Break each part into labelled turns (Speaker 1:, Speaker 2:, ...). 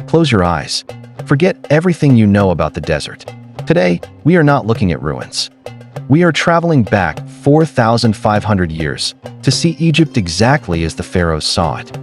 Speaker 1: Close your eyes. Forget everything you know about the desert. Today, we are not looking at ruins. We are traveling back 4,500 years to see Egypt exactly as the pharaohs saw it.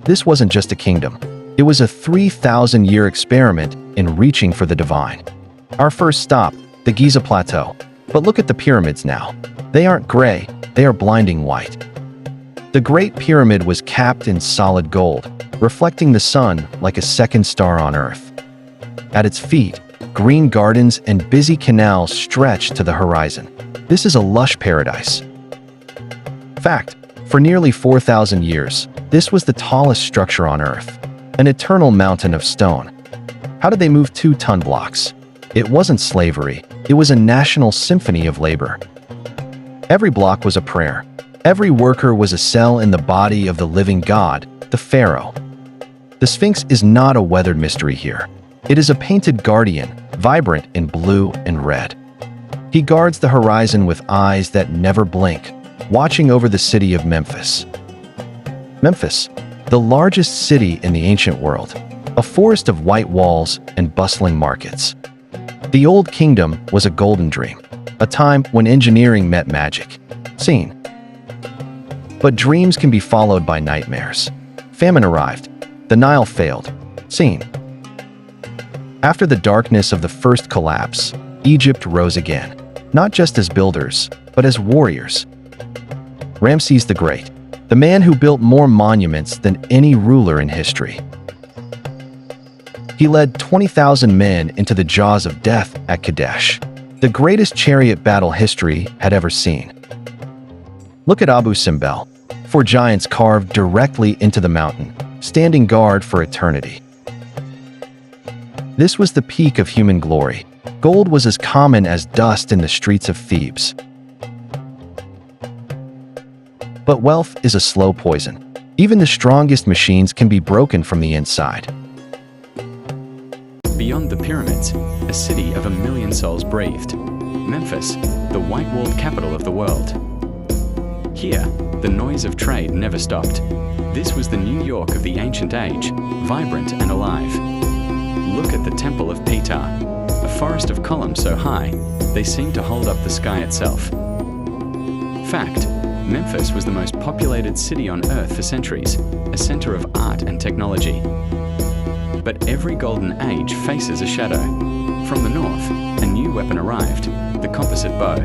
Speaker 1: This wasn't just a kingdom. It was a 3,000-year experiment in reaching for the divine. Our first stop, the Giza Plateau. But look at the pyramids now. They aren't gray, they are blinding white. The Great Pyramid was capped in solid gold, reflecting the sun like a second star on Earth. At its feet, green gardens and busy canals stretch to the horizon. This is a lush paradise. Fact, for nearly 4,000 years, this was the tallest structure on Earth, an eternal mountain of stone. How did they move 2-ton blocks? It wasn't slavery, it was a national symphony of labor. Every block was a prayer. Every worker was a cell in the body of the living god, the pharaoh. The Sphinx is not a weathered mystery here. It is a painted guardian, vibrant in blue and red. He guards the horizon with eyes that never blink, watching over the city of Memphis. Memphis, the largest city in the ancient world, a forest of white walls and bustling markets. The Old Kingdom was a golden dream, a time when engineering met magic. Seen. But dreams can be followed by nightmares. Famine arrived. The Nile failed. Seen. After the darkness of the first collapse, Egypt rose again, not just as builders, but as warriors. Ramses the Great, the man who built more monuments than any ruler in history. He led 20,000 men into the jaws of death at Kadesh, the greatest chariot battle history had ever seen. Look at Abu Simbel, 4 giants carved directly into the mountain, standing guard for eternity. This was the peak of human glory. Gold was as common as dust in the streets of Thebes. But wealth is a slow poison. Even the strongest machines can be broken from the inside.
Speaker 2: Beyond the pyramids, a city of 1 million souls breathed. Memphis, the white-walled capital of the world. Here, the noise of trade never stopped. This was the New York of the ancient age, vibrant and alive. Look at the Temple of Ptah, a forest of columns so high, they seem to hold up the sky itself. Fact, Memphis was the most populated city on Earth for centuries, a center of art and technology. But every golden age faces a shadow. From the north, a new weapon arrived, the composite bow.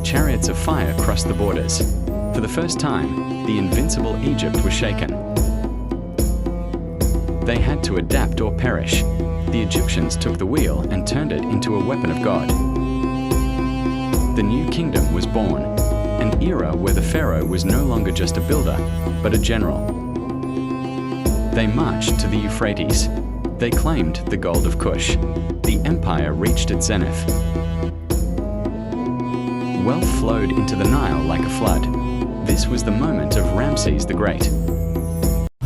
Speaker 2: Chariots of fire crossed the borders. For the first time, the invincible Egypt was shaken. They had to adapt or perish. The Egyptians took the wheel and turned it into a weapon of God. The new kingdom was born, an era where the pharaoh was no longer just a builder, but a general. They marched to the Euphrates. They claimed the gold of Kush. The empire reached its zenith. Wealth flowed into the Nile like a flood. This was the moment of Ramses the Great.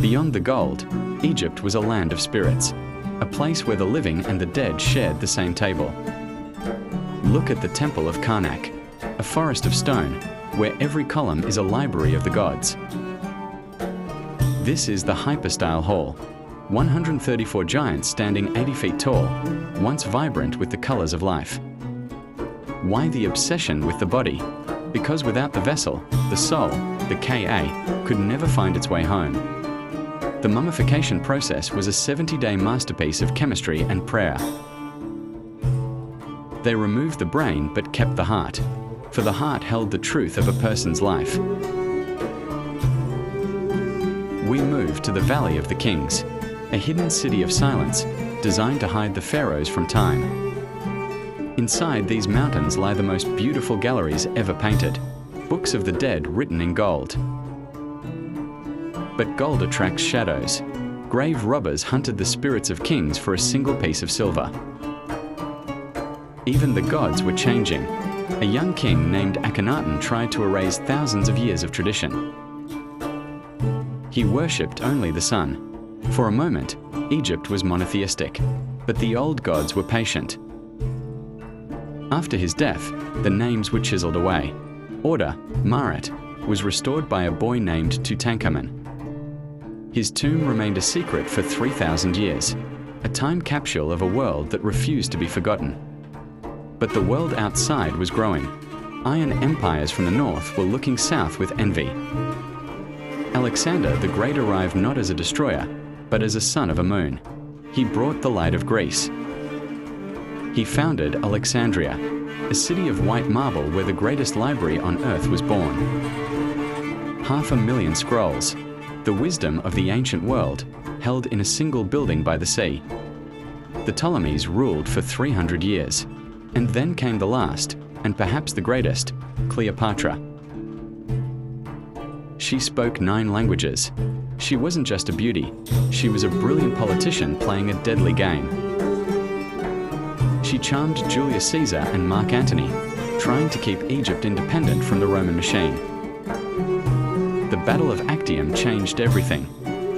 Speaker 2: Beyond the gold, Egypt was a land of spirits, a place where the living and the dead shared the same table. Look at the Temple of Karnak, a forest of stone, where every column is a library of the gods. This is the Hypostyle Hall, 134 giants standing 80 feet tall, once vibrant with the colors of life. Why the obsession with the body? Because without the vessel, the soul, the Ka, could never find its way home. The mummification process was a 70-day masterpiece of chemistry and prayer. They removed the brain but kept the heart, for the heart held the truth of a person's life. We move to the Valley of the Kings, a hidden city of silence designed to hide the pharaohs from time. Inside these mountains lie the most beautiful galleries ever painted, books of the dead written in gold. But gold attracts shadows. Grave robbers hunted the spirits of kings for a single piece of silver. Even the gods were changing. A young king named Akhenaten tried to erase thousands of years of tradition. He worshipped only the sun. For a moment, Egypt was monotheistic, but the old gods were patient. After his death, the names were chiseled away. Order, Marat, was restored by a boy named Tutankhamun. His tomb remained a secret for 3,000 years, a time capsule of a world that refused to be forgotten. But the world outside was growing. Iron empires from the north were looking south with envy. Alexander the Great arrived not as a destroyer, but as a son of a moon. He brought the light of Greece. He founded Alexandria, a city of white marble where the greatest library on earth was born. 500,000 scrolls, the wisdom of the ancient world, held in a single building by the sea. The Ptolemies ruled for 300 years, and then came the last, and perhaps the greatest, Cleopatra. She spoke 9 languages. She wasn't just a beauty, she was a brilliant politician playing a deadly game. She charmed Julius Caesar and Mark Antony, trying to keep Egypt independent from the Roman machine. The Battle of Actium changed everything.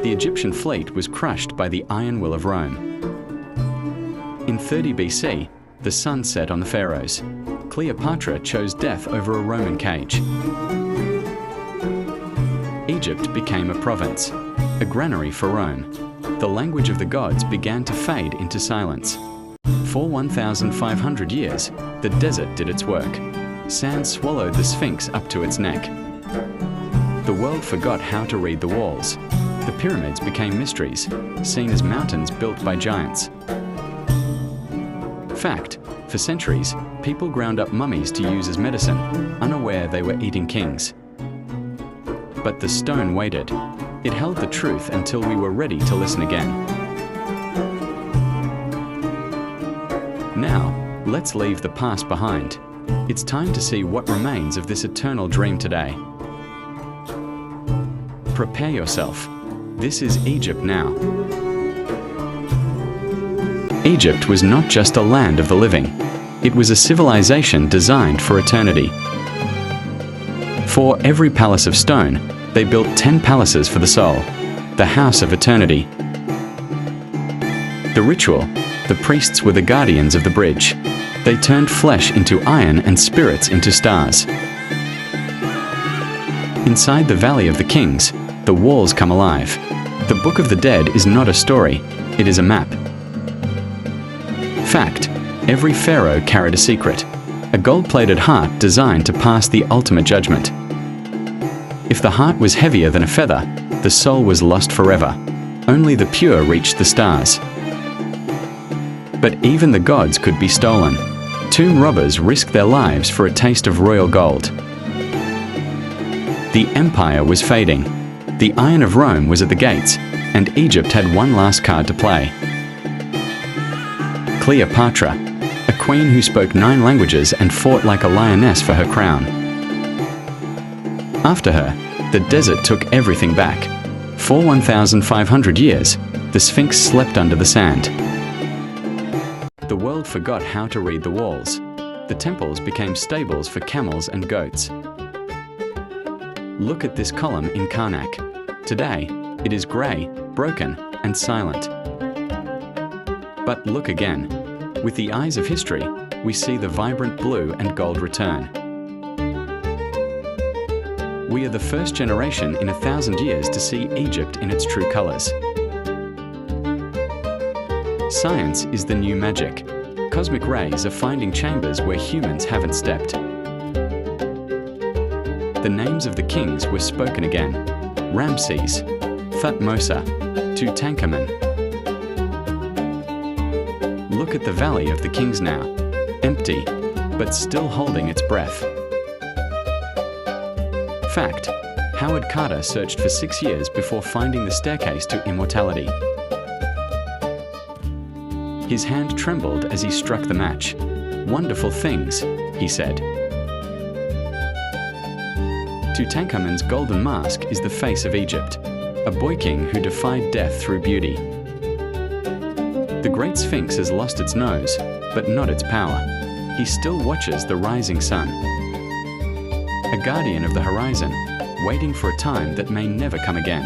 Speaker 2: The Egyptian fleet was crushed by the iron will of Rome. In 30 BC, the sun set on the Pharaohs. Cleopatra chose death over a Roman cage. Egypt became a province, a granary for Rome. The language of the gods began to fade into silence. For 1,500 years, the desert did its work. Sand swallowed the Sphinx up to its neck. The world forgot how to read the walls. The pyramids became mysteries, seen as mountains built by giants. Fact: for centuries, people ground up mummies to use as medicine, unaware they were eating kings. But the stone waited. It held the truth until we were ready to listen again. Now, let's leave the past behind. It's time to see what remains of this eternal dream today. Prepare yourself. This is Egypt now. Egypt was not just a land of the living. It was a civilization designed for eternity. For every palace of stone, they built 10 palaces for the soul, the house of eternity. The ritual: the priests were the guardians of the bridge. They turned flesh into iron and spirits into stars. Inside the Valley of the Kings, the walls come alive. The Book of the Dead is not a story, it is a map. Fact: every pharaoh carried a secret, a gold-plated heart designed to pass the ultimate judgment. If the heart was heavier than a feather, the soul was lost forever. Only the pure reached the stars. But even the gods could be stolen. Tomb robbers risked their lives for a taste of royal gold. The empire was fading. The Iron of Rome was at the gates, and Egypt had one last card to play. Cleopatra, a queen who spoke 9 languages and fought like a lioness for her crown. After her, the desert took everything back. For 1,500 years, the Sphinx slept under the sand. The world forgot how to read the walls. The temples became stables for camels and goats. Look at this column in Karnak. Today, it is grey, broken, and silent. But look again. With the eyes of history, we see the vibrant blue and gold return. We are the first generation in 1,000 years to see Egypt in its true colours. Science is the new magic. Cosmic rays are finding chambers where humans haven't stepped. The names of the kings were spoken again. Ramses, Thutmose, Tutankhamun. Look at the Valley of the Kings now, empty, but still holding its breath. Fact: Howard Carter searched for 6 years before finding the staircase to immortality. His hand trembled as he struck the match. "Wonderful things," he said. Tutankhamun's golden mask is the face of Egypt, a boy king who defied death through beauty. The Great Sphinx has lost its nose, but not its power. He still watches the rising sun. A guardian of the horizon, waiting for a time that may never come again.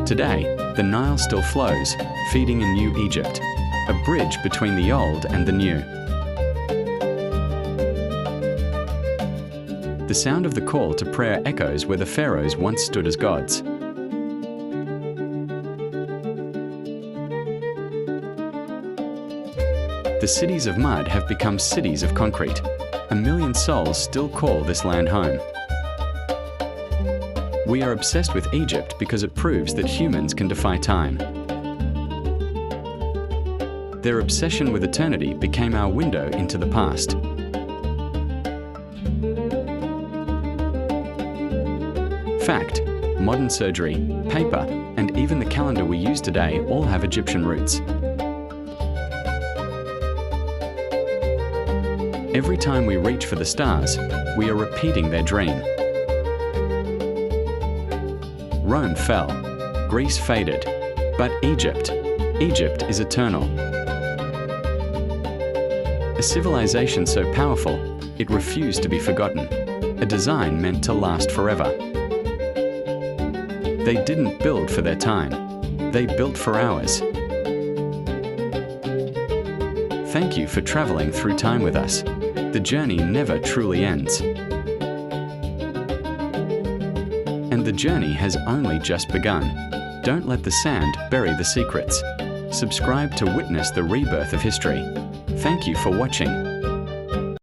Speaker 2: Today, the Nile still flows, feeding a new Egypt, a bridge between the old and the new. The sound of the call to prayer echoes where the pharaohs once stood as gods. The cities of mud have become cities of concrete. 1 million souls still call this land home. We are obsessed with Egypt because it proves that humans can defy time. Their obsession with eternity became our window into the past. Fact: modern surgery, paper, and even the calendar we use today all have Egyptian roots. Every time we reach for the stars, we are repeating their dream. Rome fell, Greece faded, but Egypt is eternal. A civilization so powerful, it refused to be forgotten. A design meant to last forever. They didn't build for their time. They built for ours. Thank you for traveling through time with us. The journey never truly ends. And the journey has only just begun. Don't let the sand bury the secrets. Subscribe to witness the rebirth of history. Thank you for watching.